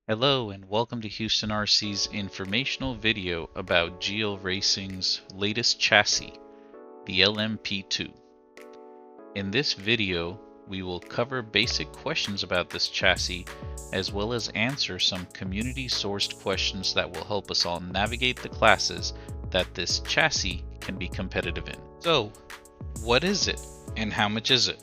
Hello and welcome to Houston RC's informational video about GL Racing's latest chassis, the LMP2. In this video, we will cover basic questions about this chassis as well as answer some community-sourced questions that will help us all navigate the classes that this chassis can be competitive in. So, what is it and how much is it?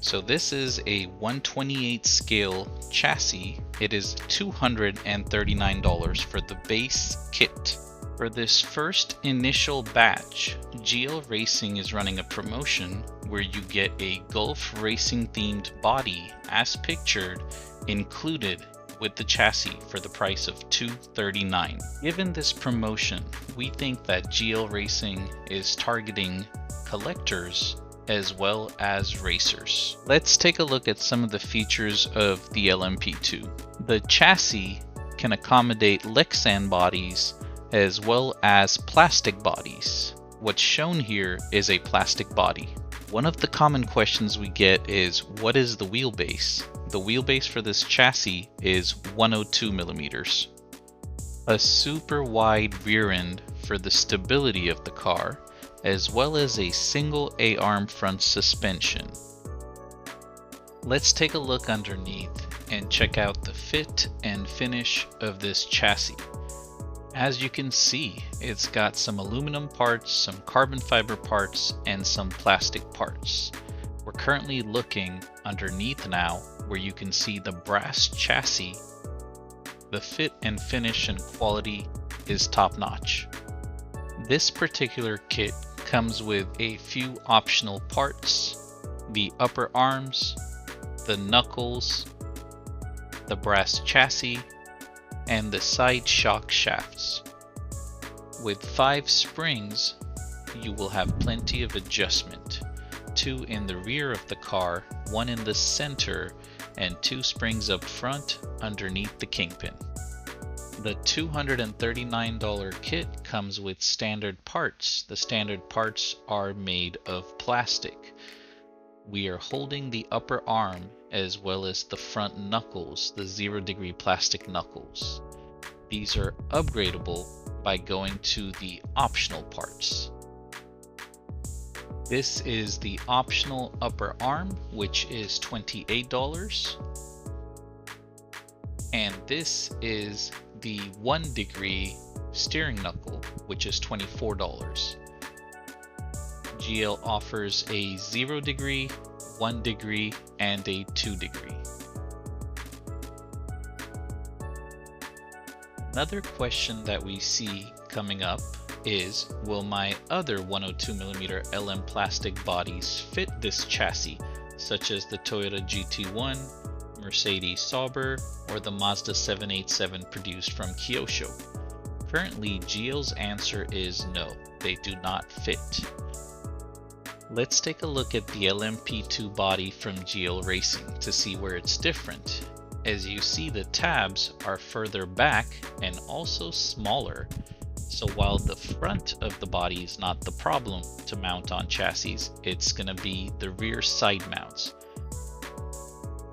So this is a 1/28 scale chassis. It is $239 for the base kit. For this first initial batch, GL Racing is running a promotion where you get a Gulf Racing themed body as pictured included with the chassis for the price of $239. Given this promotion, we think that GL Racing is targeting collectors as well as racers. Let's take a look at some of the features of the LMP2. The chassis can accommodate Lexan bodies as well as plastic bodies. What's shown here is a plastic body. One of the common questions we get is, what is the wheelbase? The wheelbase for this chassis is 102 millimeters. A super wide rear end for the stability of the car, as well as a single A-arm front suspension. Let's take a look underneath and check out the fit and finish of this chassis. As you can see, it's got some aluminum parts, some carbon fiber parts, and some plastic parts. We're currently looking underneath now where you can see the brass chassis. The fit and finish and quality is top-notch. This particular kit comes with a few optional parts: the upper arms, the knuckles, the brass chassis, and the side shock shafts. With 5 springs, you will have plenty of adjustment. 2 in the rear of the car, 1 in the center, and 2 springs up front underneath the kingpin. The $239 kit comes with standard parts. The standard parts are made of plastic. We are holding the upper arm as well as the front knuckles, the 0-degree plastic knuckles. These are upgradable by going to the optional parts. This is the optional upper arm, which is $28. And this is the 1-degree steering knuckle, which is $24. GL offers a 0-degree, 1-degree, and a 2-degree. Another question that we see coming up is, will my other 102mm LM plastic bodies fit this chassis, such as the Toyota GT1, Mercedes Sauber, or the Mazda 787 produced from Kyosho? Currently, GL's answer is no, they do not fit. Let's take a look at the LMP2 body from GL Racing to see where it's different. As you see, the tabs are further back and also smaller. So while the front of the body is not the problem to mount on chassis, it's going to be the rear side mounts.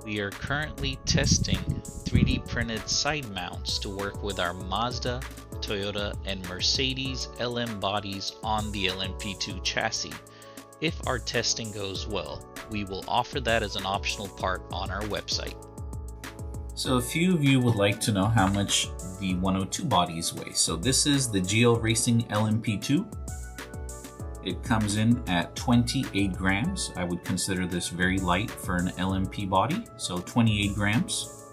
We are currently testing 3D printed side mounts to work with our Mazda, Toyota, and Mercedes LM bodies on the LMP2 chassis. If our testing goes well, we will offer that as an optional part on our website. So a few of you would like to know how much the 102 bodies weigh. So this is the GL Racing LMP2. It comes in at 28 grams. I would consider this very light for an LMP body, so 28 grams.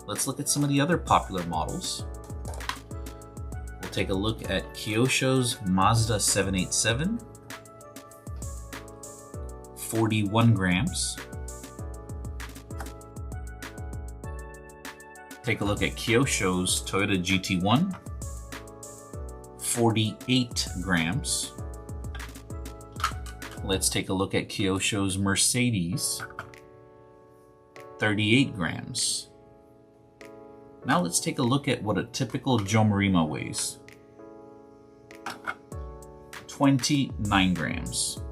Let's look at some of the other popular models. We'll take a look at Kyosho's Mazda 787, 41 grams. Take a look at Kyosho's Toyota GT1, 48 grams. Let's take a look at Kyosho's Mercedes, 38 grams. Now let's take a look at what a typical Joe Marima weighs. 29 grams.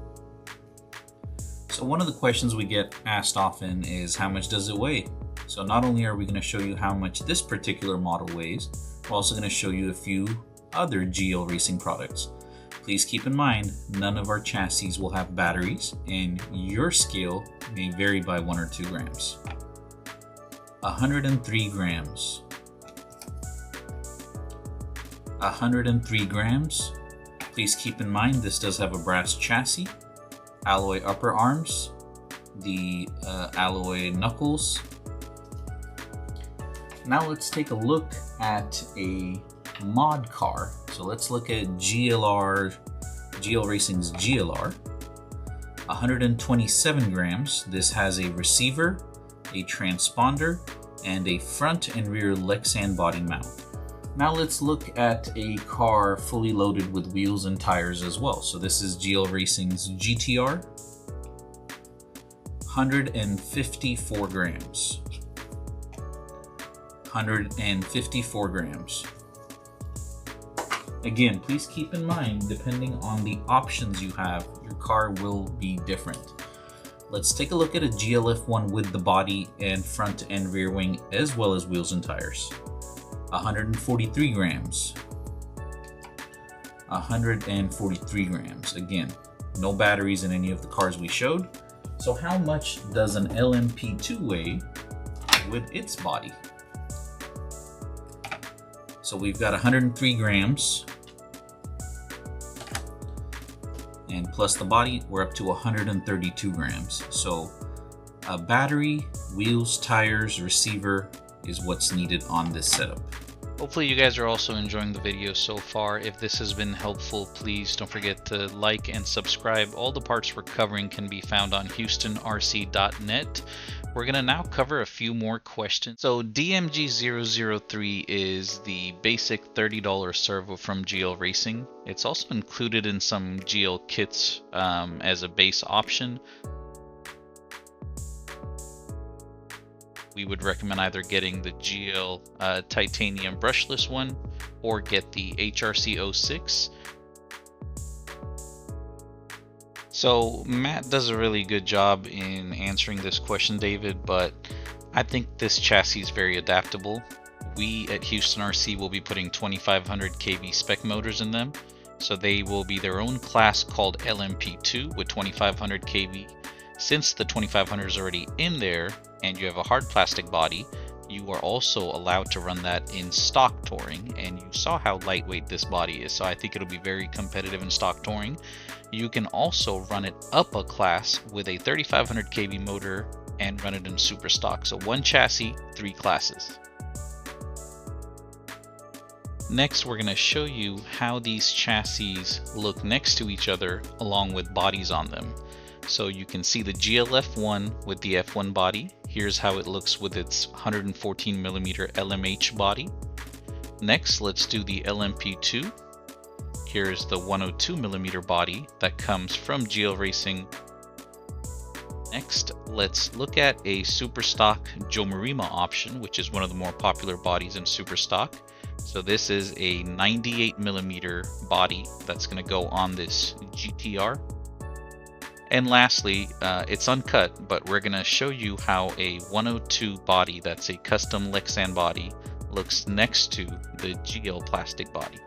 So one of the questions we get asked often is, how much does it weigh? So not only are we going to show you how much this particular model weighs, we're also going to show you a few other GL Racing products. Please keep in mind, none of our chassis will have batteries, and your scale may vary by 1 or 2 grams. 103 grams. 103 grams. Please keep in mind this does have a brass chassis, alloy upper arms, the alloy knuckles. Now let's take a look at a mod car. So let's look at GL Racing's GLR. 127 grams. This has a receiver, a transponder, and a front and rear Lexan body mount. Now let's look at a car fully loaded with wheels and tires as well. So this is GL Racing's GTR. 154 grams. 154 grams. Again, please keep in mind, depending on the options you have, your car will be different. Let's take a look at a GLF1 with the body and front and rear wing, as well as wheels and tires. 143 grams. 143 grams. Again, no batteries in any of the cars we showed. So how much does an LMP2 weigh with its body? So we've got 103 grams, and plus the body, we're up to 132 grams. So a battery, wheels, tires, receiver is what's needed on this setup. Hopefully you guys are also enjoying the video so far. If this has been helpful, please don't forget to like and subscribe. All the parts we're covering can be found on HoustonRC.net. We're going to now cover a few more questions. So DMG003 is the basic $30 servo from GL Racing. It's also included in some GL kits as a base option. We would recommend either getting the GL titanium brushless one or get the HRC 06. So Matt does a really good job in answering this question, David, but I think this chassis is very adaptable. We at Houston RC will be putting 2500 kV spec motors in them, so they will be their own class called LMP2 with 2500 kV. Since the 2500 is already in there and you have a hard plastic body, you are also allowed to run that in stock touring, and you saw how lightweight this body is, so I think it'll be very competitive in stock touring. You can also run it up a class with a 3500 kV motor and run it in super stock. So one chassis, 3 classes. Next, we're going to show you how these chassis look next to each other along with bodies on them. So you can see the GLF1 with the F1 body. Here's how it looks with its 114mm LMH body. Next, let's do the LMP2. Here's the 102mm body that comes from GL Racing. Next, let's look at a super stock Joe Marima option, which is one of the more popular bodies in super stock. So this is a 98mm body that's going to go on this GTR. And lastly, it's uncut, but we're going to show you how a 102 body that's a custom Lexan body looks next to the GL plastic body.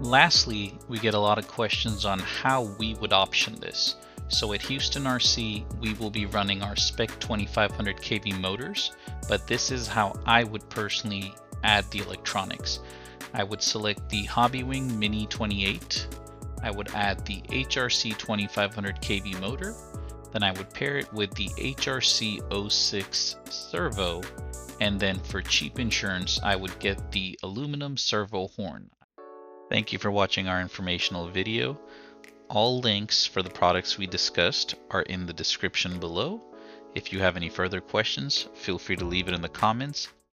Lastly, we get a lot of questions on how we would option this. So at Houston RC, we will be running our spec 2500 kV motors, but this is how I would personally add the electronics. I would select the Hobbywing Mini 28. I would add the HRC 2500 kV motor, then I would pair it with the HRC 06 servo, and then for cheap insurance I would get the aluminum servo horn. Thank you for watching our informational video. All links for the products we discussed are in the description below. If you have any further questions, feel free to leave it in the comments.